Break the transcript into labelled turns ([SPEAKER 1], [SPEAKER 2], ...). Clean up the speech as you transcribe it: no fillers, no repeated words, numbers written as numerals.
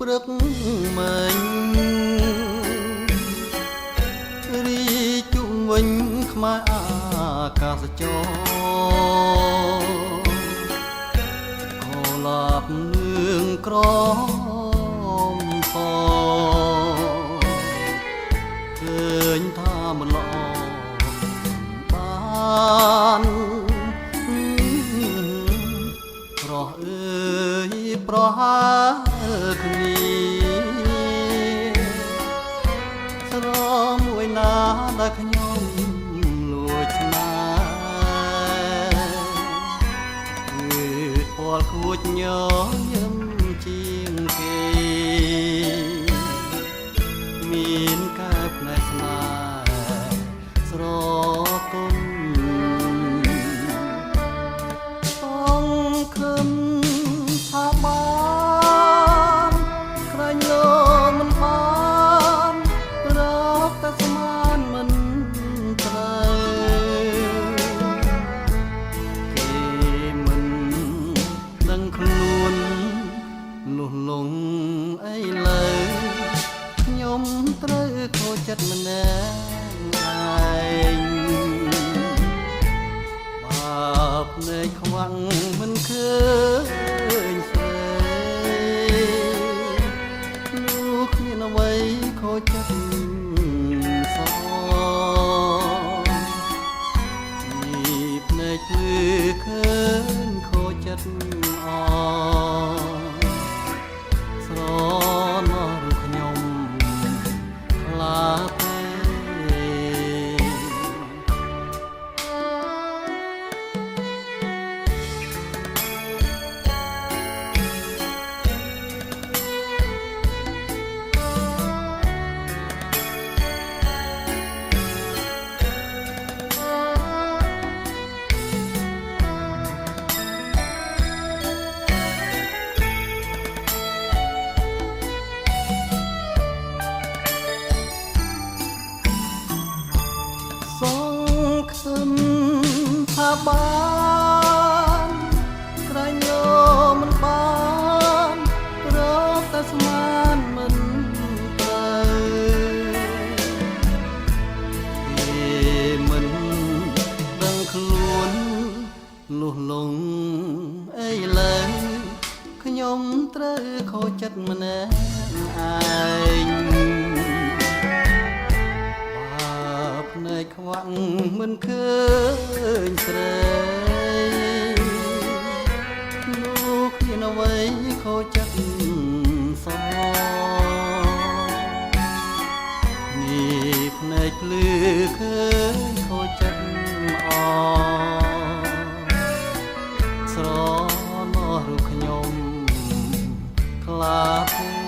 [SPEAKER 1] ព្រឹកមិញរីជុំវិញខ្មែរអាកាសចរក៏លាប់លឿងក្រមផឃើញថាមិនល្អបានប្រោះអើយប្រហើគ្នាស្រមួយណាដែលខ្ញុំលួចស្នេហ៍គឺពលខួចញញឹមជាងគេមានកាយផ្នែកស្នេហ៍ស្រទន់ខឹមថាបានក្រែងលោមិនបានរកតែស្មានមិនត្រូវគេមិនដឹងខ្លួនលុះលងអីលើខ្ញុំត្រូវខូចចិត្តម្នាក់ឯងភ្នែកខ្វាំងមិនឃើញស្រីនោះគ្មានអ្វីខូចចិត្តសោះនេះភ្នែកភ្លឺឃើញខូចចិត្តអស្រណោះរូបខ្ញុំខ្លាទេខឹមថាបានក្រែងលោមិនបានរកតែស្មានមិនត្រូវគេមិនដឹងខ្លួនលុះលងអីឡើយខ្ញុំត្រូវខូចចិត្តម្នាក់ឯងភ្នែកខ្វាំងមិនឃើញស្រីនោះគ្មានអ្វីខូចចិត្តសោះនេះភ្នែកភ្លឺឃើញខូចចិត្តអស្រណោះរូបខ្ញុំខ្លាទេ